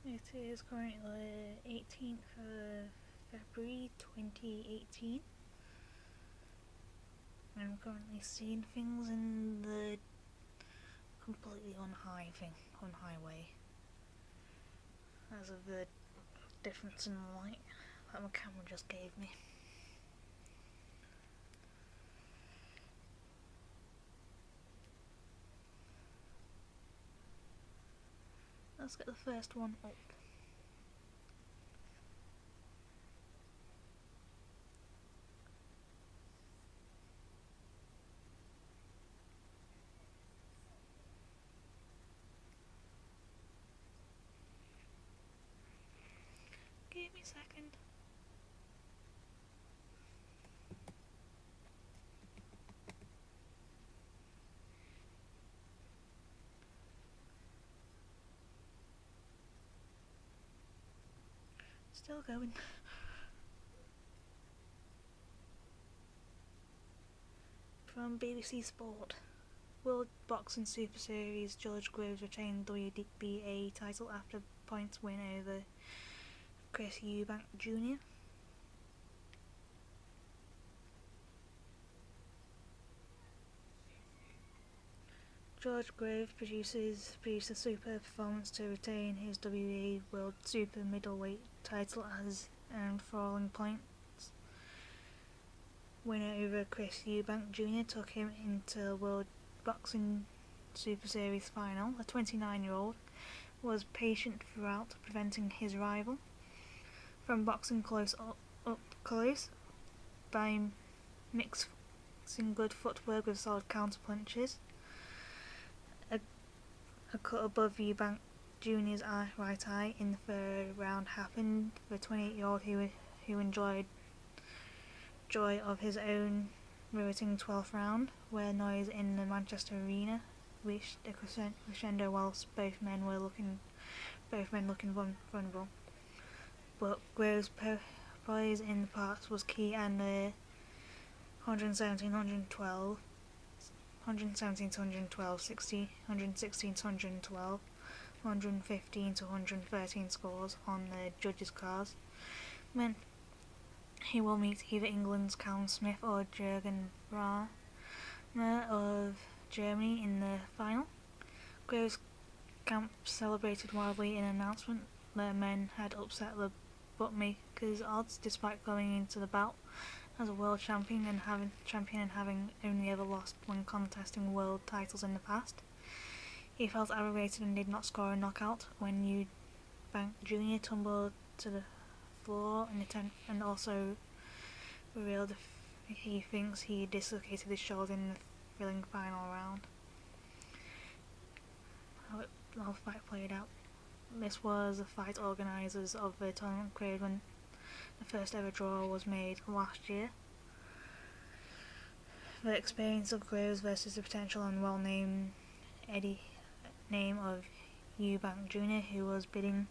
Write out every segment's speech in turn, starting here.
It is currently 18th of February 2018. I'm currently seeing things in the completely on highway. As of the difference in light that my camera just gave me. Let's get the first one up. Give me a second. Still going. From BBC Sport. World Boxing Super Series, George Groves retained WBA title after points win over Chris Eubank Jr. George Groves produced a superb performance to retain his WBA World Super Middleweight title as earned falling points. Winner over Chris Eubank Jr. took him into World Boxing Super Series final. The 29-year-old was patient throughout, preventing his rival from boxing up close by mixing good footwork with solid counter punches. A cut above Eubank Jr.'s right eye in the third round happened. The 28-year-old who enjoyed joy of his own riveting 12th round, where noise in the Manchester arena reached a crescendo whilst both men looking vulnerable. But Groves' poise in the parts was key, and the 117-112, 117-112, 116-112, 115-113 scores on the judges' cards meant he will meet either England's Callum Smith or Jürgen Brähmer of Germany in the final. Groves' camp celebrated wildly in an announcement that men had upset the bookmakers' odds despite going into the bout as a world champion and having only ever lost when contesting world titles in the past. He felt aggravated and did not score a knockout when Eubank Jr. tumbled to the floor and also revealed he thinks he dislocated his shoulder in the thrilling final round. How the fight played out. This was the fight organisers of the tournament created when the first ever draw was made last year. The experience of Groves versus the potential and well-named name of Eubank Jr., who was bidding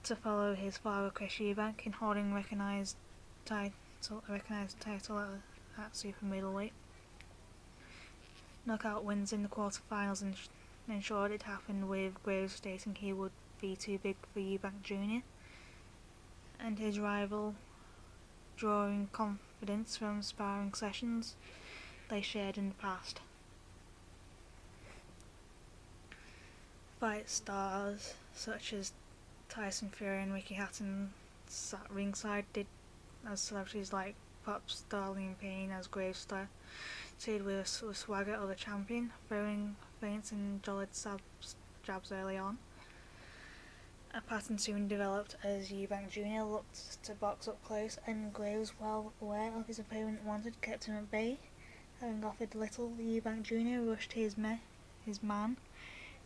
to follow his father Chris Eubank in holding a recognised title at super middleweight. Knockout wins in the quarterfinals ensured it happened, with Groves stating he would be too big for Eubank Jr. and his rival drawing confidence from sparring sessions they shared in the past. Fight stars such as Tyson Fury and Ricky Hatton sat ringside, did as celebrities like pop star Liam Payne as Groves started with a swagger of a champion, throwing feints and jolly jabs early on. A pattern soon developed as Eubank Jr. looked to box up close, and Groves, well aware of his opponent wanted, kept him at bay. Having offered little, Eubank Jr. rushed his man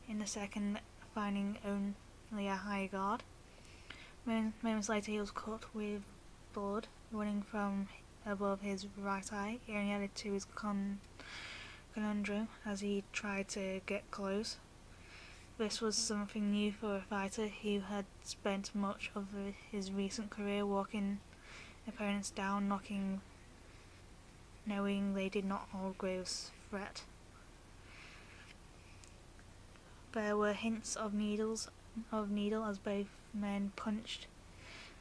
in the second, finding only a high guard. Moments later he was cut with blood running from above his right eye. It only added to his conundrum as he tried to get close. This was something new for a fighter who had spent much of his recent career walking opponents down, knowing they did not hold Groves' threat. There were hints of needles of needle as both men punched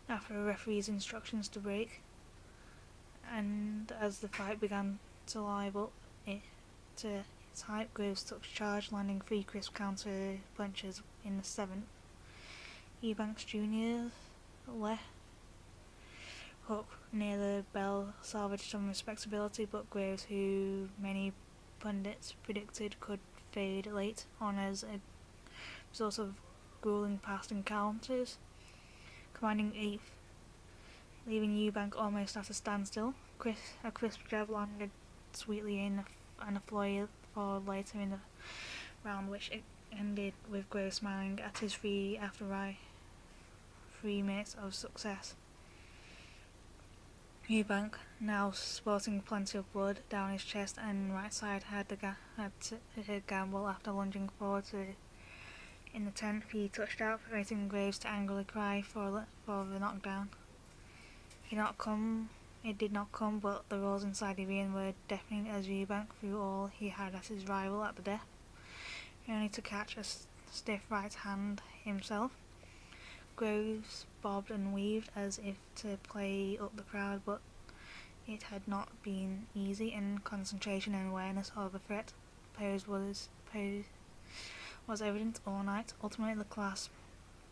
after a referee's instructions to break, and as the fight began to live up to its height, Groves took charge, landing 3 crisp counter punches in the 7th. Eubanks Jr.'s left hook near the bell salvaged some respectability, but Groves, who many pundits predicted could fade late on as a result of grueling past encounters, commanding 8th, leaving Eubank almost at a standstill. A crisp jab landed sweetly in and a flurry followed later in the round, which ended with Groves smiling at his 3 minutes of success. Eubank, now sporting plenty of blood down his chest and right side, had to gamble after lunging forward in the 10th. He touched out, raising Groves to angrily cry for the knockdown. It did not come, but the roars inside the arena were deafening as Eubank threw all he had at his rival at the death, only to catch a stiff right hand himself. Groves bobbed and weaved as if to play up the crowd, but it had not been easy, and concentration and awareness of the threat posed was evident all night. Ultimately, the class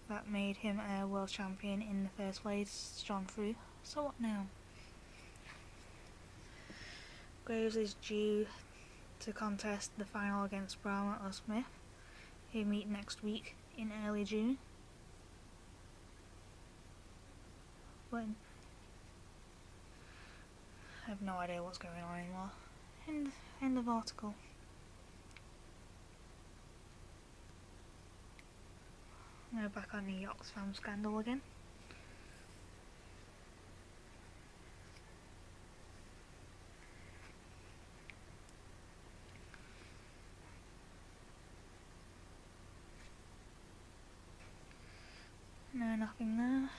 that made him a world champion in the first place shone through. So what now? Groves is due to contest the final against Brown or Smith, who meet next week in early June. When I have no idea what's going on anymore. End of article. Now back on the Oxfam scandal again. No, nothing there.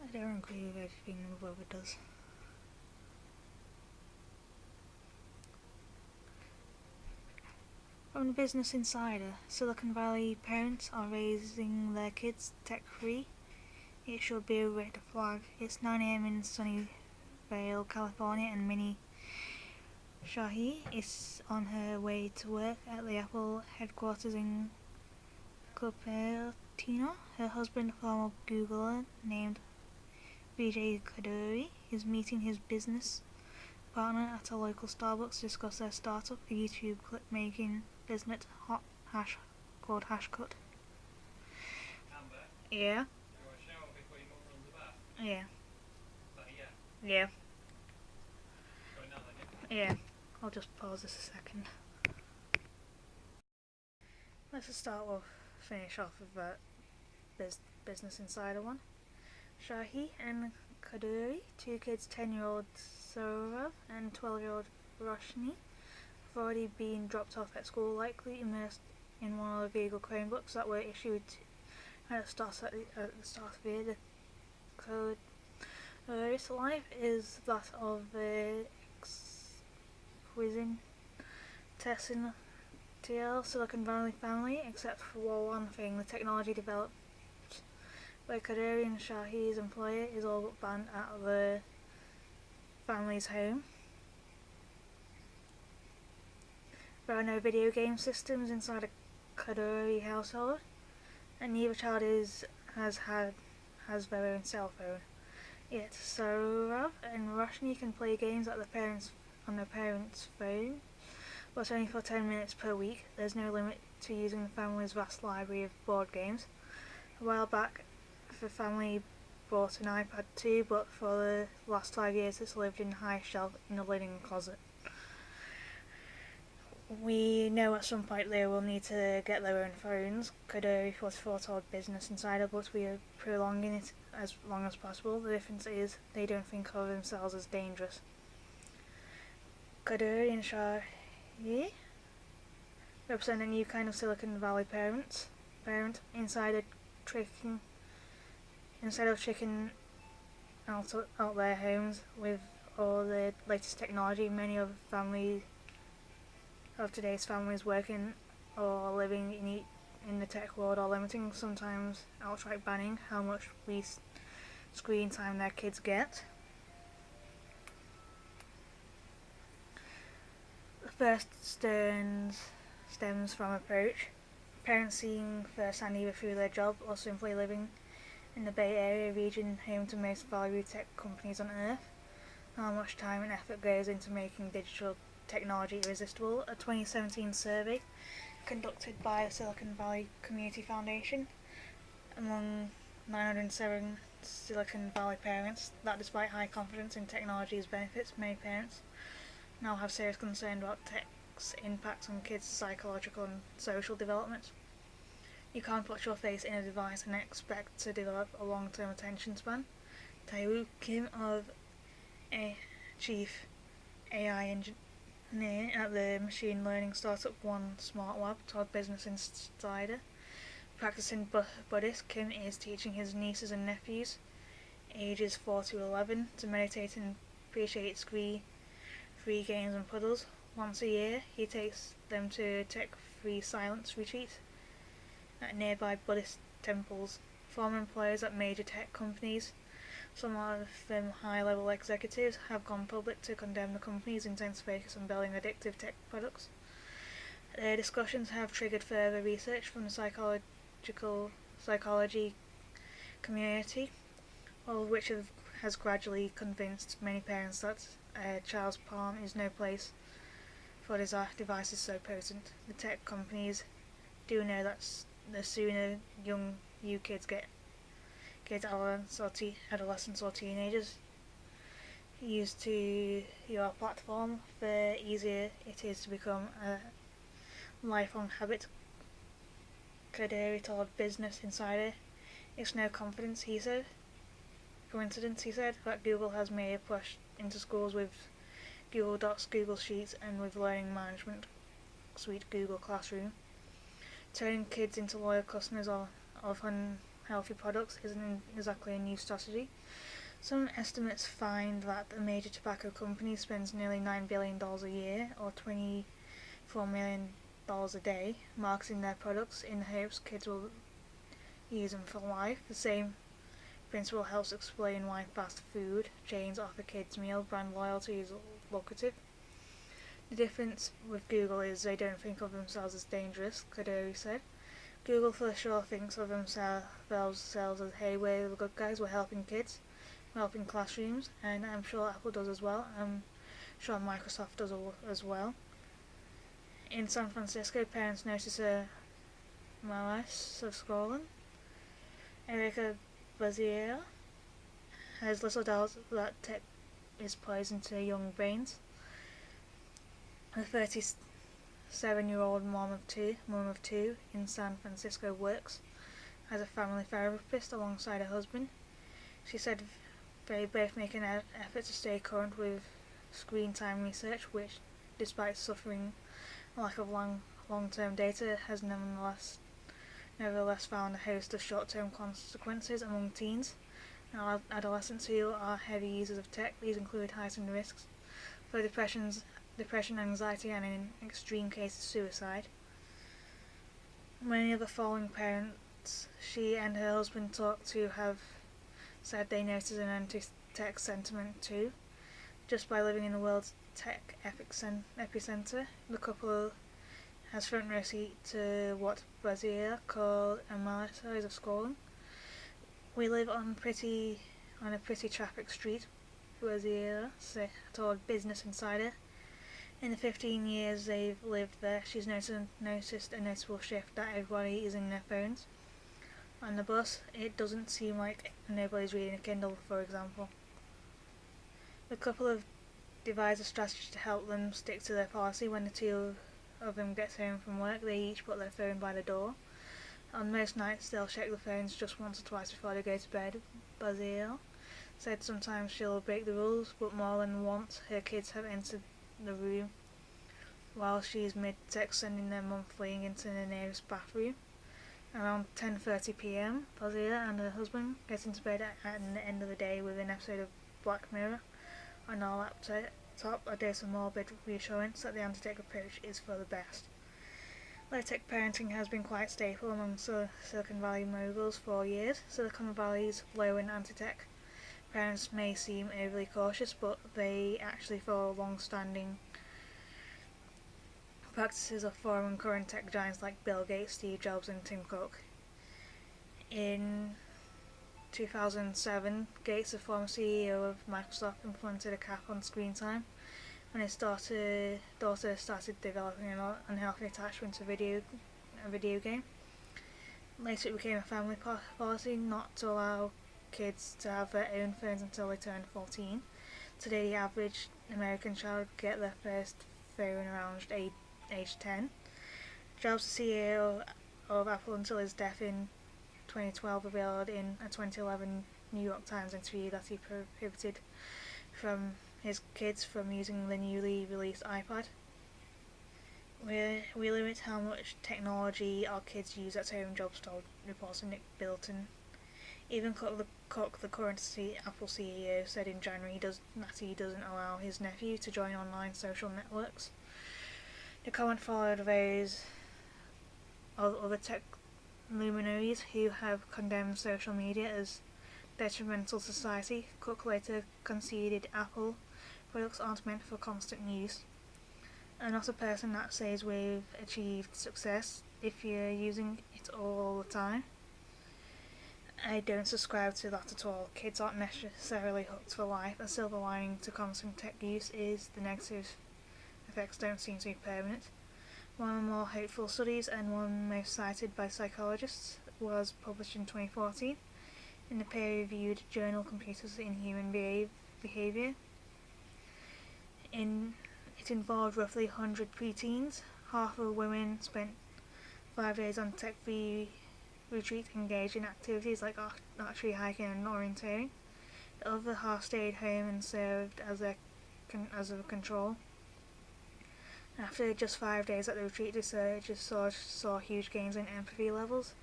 I don't agree with everything the brother does. From the Business Insider, Silicon Valley parents are raising their kids tech-free. It should be a red flag. It's 9 a.m. in Sunnyvale, California, and Minnie Shahi is on her way to work at the Apple headquarters in Cupertino. Her husband, former Googler named Vijay Kaduri, is meeting his business partner at a local Starbucks to discuss their startup, a YouTube clip-making business called Hashcut. Amber, Yeah. you want a shower before your mum runs the bath? Yeah. Is that a yeah? Yeah. Going now then, yeah? Yeah. I'll just pause this a second. Let's just finish off with that Business Insider one. Shahi and Kaduri, 2 kids, 10-year-old Saurav and 12-year-old Roshni, have already been dropped off at school, likely immersed in one of the Google Chromebooks that were issued at the start of the year. The Kaduri's life is that of the exquisite Tessin TL Silicon Valley family, except for one thing: the technology developed by Kaduri and Shahi's employer is all but banned at the family's home. There are no video game systems inside a Kaduri household, and neither child has their own cell phone. Yet Saurav and Roshni can play games on their parents' phone, but only for 10 minutes per week. There's no limit to using the family's vast library of board games. A while back, the family bought an iPad too, but for the last 5 years it's lived in a high shelf in the linen closet. We know at some point they will need to get their own phones. Kaduri was foretold Business Insider, but we are prolonging it as long as possible. The difference is they don't think of themselves as dangerous. Kaduri and Shahi represent a new kind of Silicon Valley parent instead of tricking out their homes with all the latest technology. Many of today's families working or living in the tech world are limiting, sometimes outright banning, how much screen time their kids get. The first stems from approach. Parents seeing first-hand either through their job or simply living in the Bay Area region, home to most valued tech companies on Earth, how much time and effort goes into making digital technology irresistible. A 2017 survey conducted by the Silicon Valley Community Foundation among 907 Silicon Valley parents that despite high confidence in technology's benefits, many parents now have serious concern about tech's impact on kids' psychological and social development. You can't put your face in a device and expect to develop a long-term attention span. Taewoo Kim, chief AI engineer at the machine learning startup One Smart Lab, told Business Insider. Practicing Buddhist, Kim is teaching his nieces and nephews, ages 4 to 11, to meditate and appreciate free games and puzzles. Once a year, he takes them to a tech-free silence retreat at nearby Buddhist temples. Former employees at major tech companies, some of them high-level executives, have gone public to condemn the company's intense focus on building addictive tech products. Their discussions have triggered further research from the psychology community, all of which has gradually convinced many parents that a child's palm is no place for devices so potent. The tech companies do know that the sooner you kids get adolescents or teenagers used to your platform, the easier it is to become a lifelong habit. Kaduri told Business Insider. It's no coincidence, he said, that Google has made a push into schools with Google Docs, Google Sheets, and with learning management suite Google Classroom. Turning kids into loyal customers of unhealthy products isn't exactly a new strategy. Some estimates find that a major tobacco company spends nearly $9 billion a year, or $24 million a day, marketing their products in the hopes kids will use them for life. The same principle helps explain why fast food chains offer kids meal brand loyalty is lucrative. The difference with Google is they don't think of themselves as dangerous, Kaduri said. Google for sure thinks of themselves as, hey, we're the good guys, we're helping kids, we're helping classrooms, and I'm sure Apple does as well. I'm sure Microsoft does as well. In San Francisco, parents notice a malaise of scrolling. Erica Bazier has little doubt that tech is poison to young brains. A 37-year-old mom of two in San Francisco works as a family therapist alongside her husband. She said they both make an effort to stay current with screen time research, which, despite suffering a lack of long-term data, has nevertheless found a host of short-term consequences among teens and adolescents who are heavy users of tech. These include heightened risks for depression, anxiety, and in extreme cases suicide. Many of the following parents she and her husband talked to have said they noticed an anti-tech sentiment too. Just by living in the world's tech epicenter, the couple has front row seat to what Bazier called a malaise of scrolling. We live on a pretty traffic street, Bazier told Business Insider. In the 15 years they've lived there, she's noticed a noticeable shift that everybody is in their phones. On the bus, it doesn't seem like nobody's reading a Kindle, for example. The couple have devised a strategy to help them stick to their policy. When the two of them get home from work, they each put their phone by the door. On most nights, they'll check the phones just once or twice before they go to bed. Baziel said sometimes she'll break the rules, but more than once her kids have entered the room while she is mid-text, sending their mum fleeing into the nearest bathroom. Around 10:30 p.m, Fazila and her husband get into bed at the end of the day with an episode of Black Mirror on our laptop, a dose of morbid reassurance that the anti-tech approach is for the best. Low-tech parenting has been quite staple among Silicon Valley moguls for years. Silicon Valley's low and anti-tech parents may seem overly cautious, but they actually follow long-standing practices of former and current tech giants like Bill Gates, Steve Jobs and Tim Cook. In 2007, Gates, the former CEO of Microsoft, implemented a cap on screen time when his daughter started developing an unhealthy attachment to a video game. Later it became a family policy not to allow kids to have their own phones until they turned 14. Today the average American child get their first phone around age 10. Jobs, the CEO of Apple until his death in 2012, revealed in a 2011 New York Times interview that he prohibited from his kids from using the newly released iPad. We limit how much technology our kids use at home, Jobs told reporter Nick Bilton. Even Cook, the current Apple CEO, said in January that he doesn't allow his nephew to join online social networks. The comment followed those of other tech luminaries who have condemned social media as detrimental to society. Cook later conceded Apple products aren't meant for constant use. I'm not a person that says we've achieved success if you're using it all the time. I don't subscribe to that at all. Kids aren't necessarily hooked for life. A silver lining to constant tech use is the negative effects don't seem to be permanent. One of the more hopeful studies, and one most cited by psychologists, was published in 2014 in the peer-reviewed journal Computers in Human Behavior. It involved roughly 100 preteens. Half of women spent 5 days on tech-free retreat engaged in activities like archery, hiking and orienteering. The other half stayed home and served as a control. After just 5 days at the retreat, researchers saw huge gains in empathy levels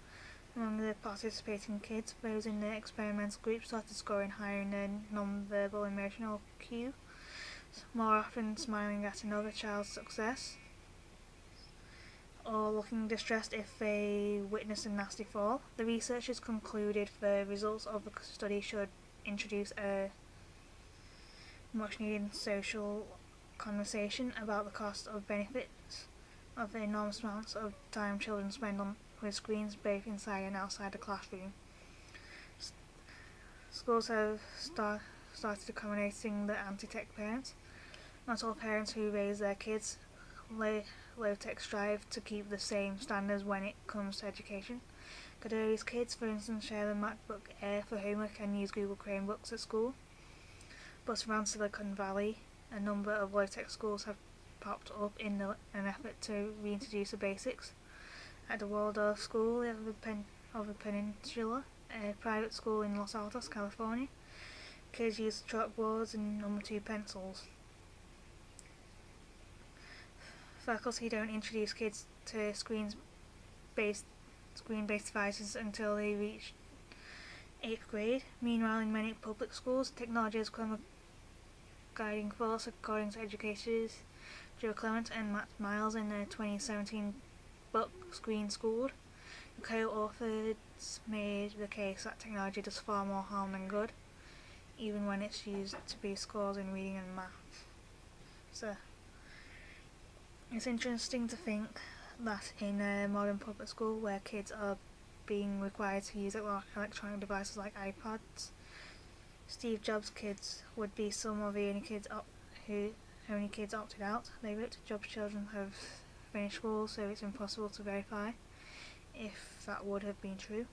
among the participating kids. Those in the experimental group started scoring higher in their non-verbal emotional cue, more often smiling at another child's success, or looking distressed if they witnessed a nasty fall. The researchers concluded the results of the study should introduce a much-needed social conversation about the cost of benefits of the enormous amounts of time children spend with screens both inside and outside the classroom. Schools have started accommodating the anti-tech parents. Not all parents who raise their kids low-tech strive to keep the same standards when it comes to education. Kaduri's kids, for instance, share the MacBook Air for homework and use Google Chromebooks at school. But around Silicon Valley, a number of low-tech schools have popped up in an effort to reintroduce the basics. At the Waldorf School of the Peninsula, a private school in Los Altos, California, kids use chalkboards and number 2 pencils. Faculty don't introduce kids to screen-based devices until they reach 8th grade. Meanwhile, in many public schools, technology has become a guiding force, according to educators Joe Clement and Matt Miles in their 2017 book Screen Schooled. The co-authors made the case that technology does far more harm than good, even when it's used to boost scores in reading and math. So, it's interesting to think that in a modern public school where kids are being required to use electronic devices like iPads, Steve Jobs' kids would be some of the only kids opted out. They wrote Jobs' children have finished school, so it's impossible to verify if that would have been true.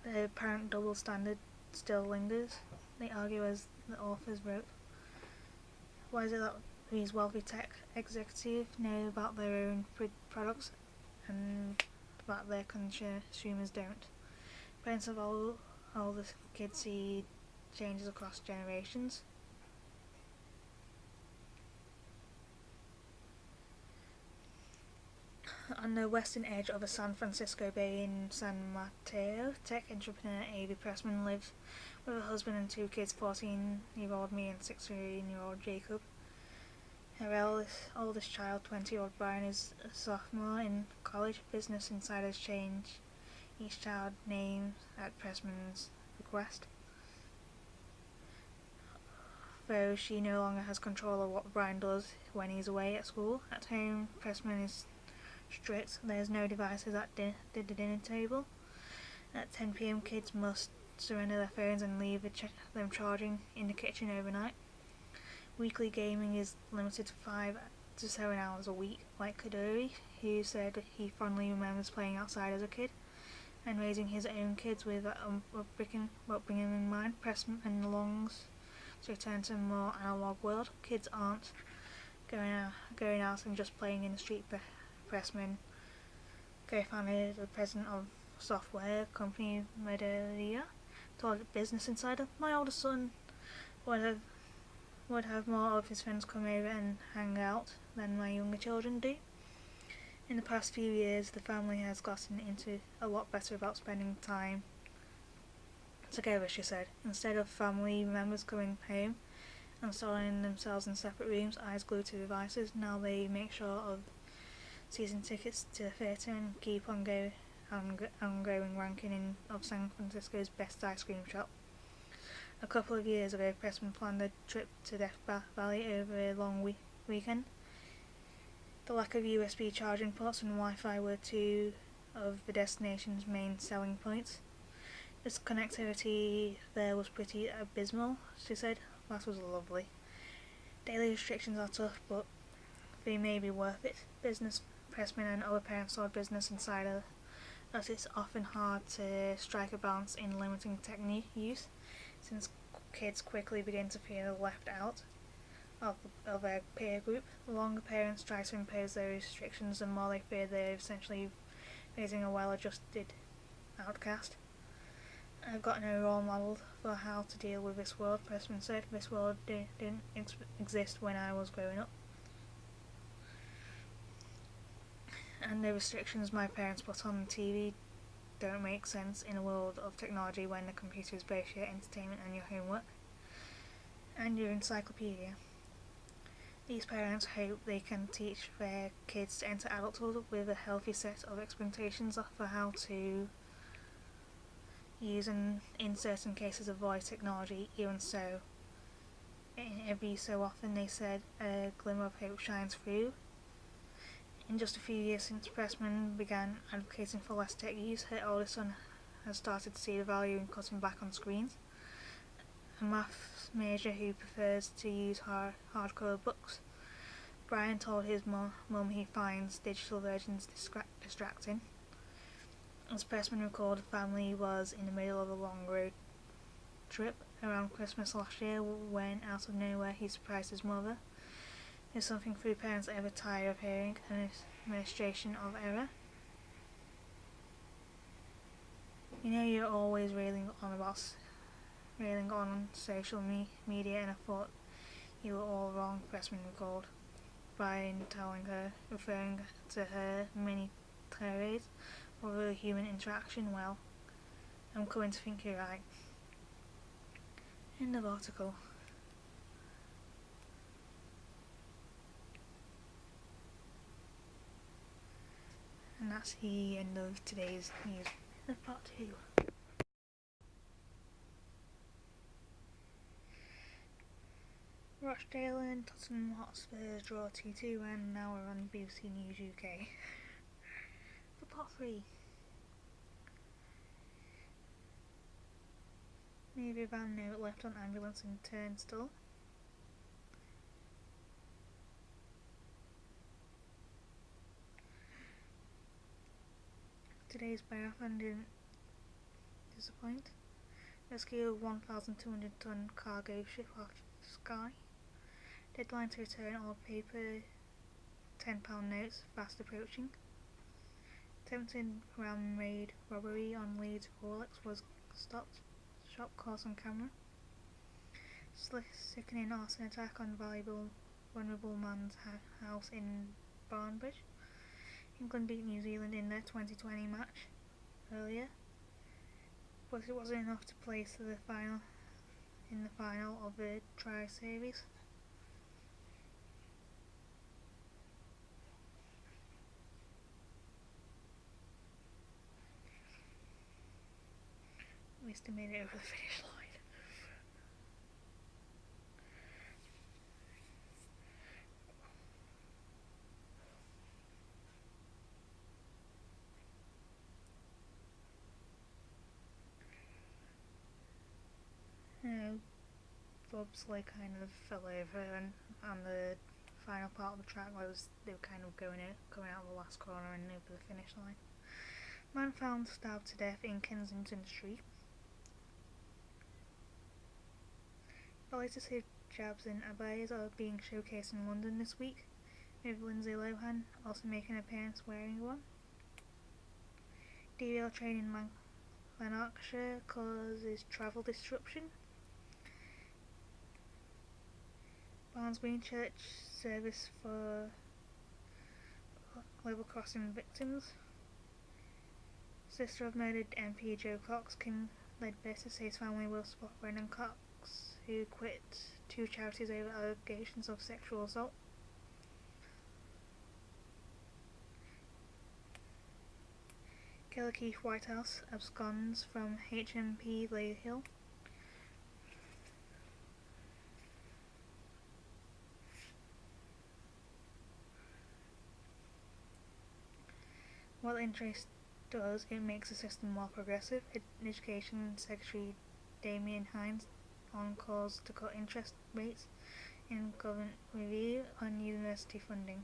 The parent double standard still lingers, they argue, as the authors wrote. Why is it that these wealthy tech executives know about their own products and that their consumers don't? Parents of all the kids see changes across generations. On the western edge of the San Francisco Bay in San Mateo, tech entrepreneur Avi Pressman lives with her husband and two kids, 14-year-old Mia and 16-year-old Jacob. Her oldest child, 20-year-old Brian, is a sophomore in college. Business Insider's changed each child name at Pressman's request, though she no longer has control of what Brian does when he's away at school. At home, Pressman is strict. There's no devices at the dinner table. At 10 p.m, kids must surrender their phones and leave them charging in the kitchen overnight. Weekly gaming is limited to 5 to 7 hours a week, like Kadori, who said he fondly remembers playing outside as a kid and raising his own kids with upbringing in mind. Pressman longs to return to a more analog world. Kids aren't going out and just playing in the street. Pressman co-founded the president of software company Medallia told Business Insider, "My oldest son would have more of his friends come over and hang out than my younger children do. In the past few years, the family has gotten into a lot better about spending time together," she said. Instead of family members coming home and installing themselves in separate rooms, eyes glued to devices, now they make sure of season tickets to the theatre and keep on ongoing ranking of San Francisco's best ice cream shop. A couple of years ago, Pressman planned a trip to Death Valley over a long weekend. The lack of USB charging ports and Wi-Fi were two of the destination's main selling points. This connectivity there was pretty abysmal, she said. That was lovely. Daily restrictions are tough, but they may be worth it. Business Pressman and other parents told Business Insider that it's often hard to strike a balance in limiting technique use, since kids quickly begin to feel left out of their peer group. The longer parents try to impose their restrictions, the more they fear they're essentially raising a well-adjusted outcast. "I've got no role model for how to deal with this world," Pressman said. "This world didn't exist when I was growing up. And the restrictions my parents put on the TV don't make sense in a world of technology when the computer is both your entertainment and your homework and your encyclopedia." These parents hope they can teach their kids to enter adulthood with a healthy set of expectations for how to use and, in certain cases, avoid technology. Even so, every so often, they said, a glimmer of hope shines through. In just a few years since Pressman began advocating for less tech use, her oldest son has started to see the value in cutting back on screens. A maths major who prefers to use hardcover books, Brian told his mum he finds digital versions distracting. As Pressman recalled, the family was in the middle of a long road trip around Christmas last year when, out of nowhere, he surprised his mother. Is something few parents ever tire of hearing, an administration of error. "You know, you're always railing on social media, and I thought you were all wrong," Pressman recalled. Brian telling her, referring to her mini tirades of human interaction, "Well, I'm coming to think you're right." End of article. And that's the end of today's news. Part 2. Rochdale and Tottenham Hotspur draw 2-2 and now we're on BBC News UK. For part 3. Navy van note left on ambulance in Turnstile. Today's marathon didn't disappoint. Rescue of 1,200 ton cargo ship off Skye. Deadline to return all paper £10 notes fast approaching. Attempted ram raid robbery on Leeds Rolex was stopped. Shop caught on camera. Sickening arson attack on vulnerable man's house in Barnbridge. England beat New Zealand in their 2020 match earlier, but it wasn't enough to place in the final of the Tri-Series. At least they made it over the finish line. Bobsleigh kind of fell over, and on the final part of the track they were kind of coming out of the last corner and over the finish line. Man found stabbed to death in Kensington Street. Palliative jabs and abayas are being showcased in London this week, with Lindsay Lohan also making an appearance wearing one. Derailed train in Lanarkshire causes travel disruption. Barnes-Green Church service for level crossing victims. Sister of murdered MP Joe Cox, Kim Leadbitter says family will support Brendan Cox, who quit 2 charities over allegations of sexual assault. Killer Keith Whitehouse absconds from HMP Layhill. What interest does, it makes the system more progressive. Education Secretary Damien Hines on calls to cut interest rates in government review on university funding.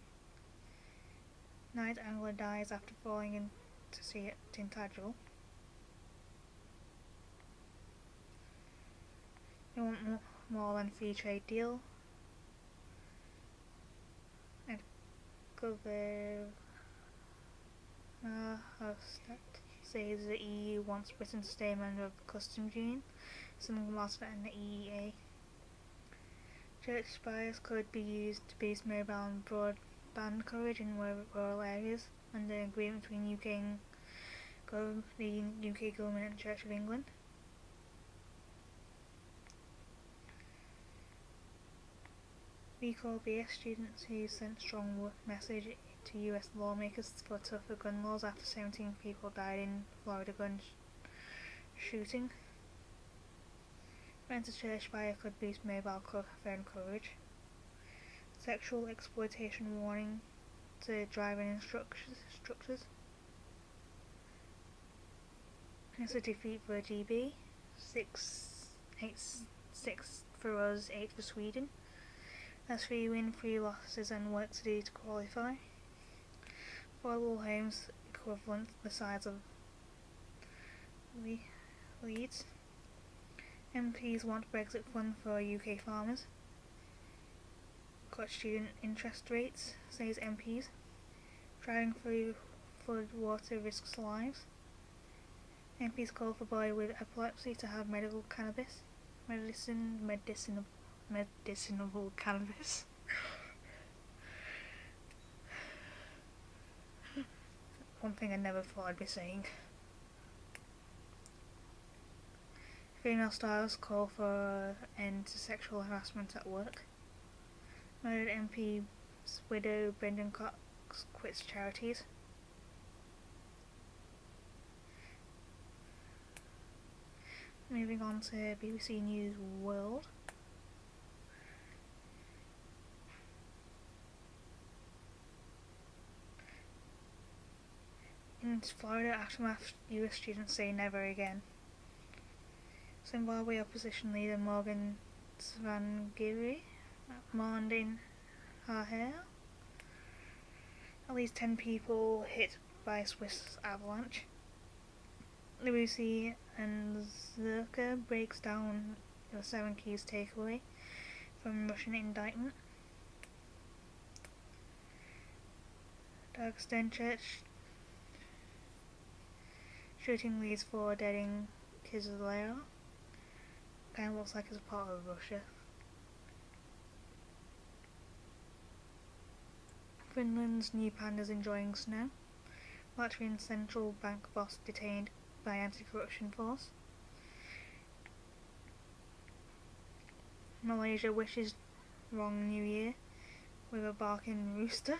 Night angler dies after falling into sea at Tintagel. They want more than free trade deal. And Governor Hofstad says the EU wants Britain to stay a member of the customs union, sending Malta and the EEA. Church spires could be used to boost mobile and broadband coverage in rural areas under an agreement between the UK government and Church of England. Recall BS students who sent strong message to US lawmakers for tougher gun laws after 17 people died in Florida gun shooting. Rent a church spire could boost mobile phone coverage. Sexual exploitation warning to driving instructors. It's a defeat for GB. 6 for us, 8 for Sweden. That's 3 wins, 3 losses and work to do to qualify. Affordable homes equivalent to the size of Leeds. MPs want Brexit fund for UK farmers. Cut student interest rates, says MPs. Driving through flood water risks lives. MPs call for boy with epilepsy to have medicinal cannabis. Medicinal cannabis. One thing I never thought I'd be saying. Female stars call for end to sexual harassment at work. Murdered MP's widow Brendan Cox quits charities. Moving on to BBC News World. In Florida aftermath, US students say never again. Zimbabwe opposition leader Morgan Tsvangirai mourned in Harare. At least 10 people hit by a Swiss avalanche. Lucy and Zerka breaks down the 7 keys takeaway from Russian indictment. Dagestan Church shooting leads 4 dead in Kizlyar. Kind of looks like it's a part of Russia. Finland's new pandas enjoying snow. Latvian central bank boss detained by anti-corruption force. Malaysia wishes wrong New Year with a barking rooster.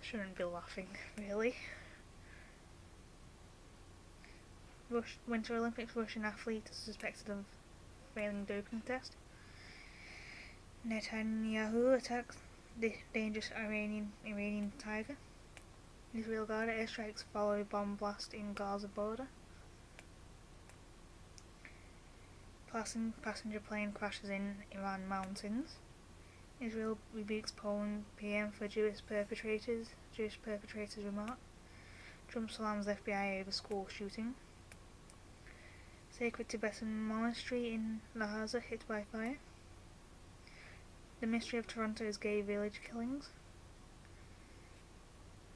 Shouldn't be laughing, really. Winter Olympics Russian athlete suspected of failing doping test. Netanyahu attacks the dangerous Iranian tiger. Israel Gaza airstrikes follow bomb blast in Gaza border. Passenger plane crashes in Iran mountains. Israel rebukes Poland PM for Jewish perpetrators remark. Trump salams FBI over school shooting. Sacred Tibetan monastery in Lhasa hit by fire. The mystery of Toronto's gay village killings.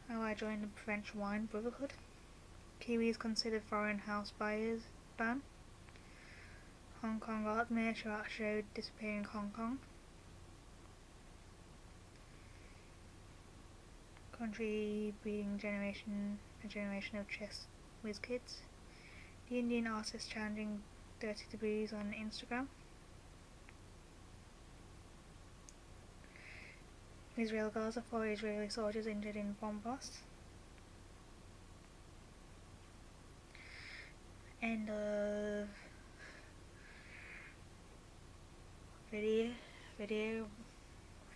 How I joined the French wine brotherhood. Kiwis consider foreign house buyers ban. Hong Kong art show disappearing Hong Kong. Country breeding a generation of chess whiz kids. The Indian artist challenging 30 degrees on Instagram. Israel Gaza, 4 Israeli soldiers injured in bomb blast. End of video.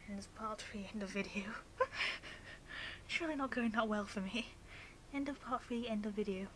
End of part 3, end of video. Surely not going that well for me. End of part 3, end of video.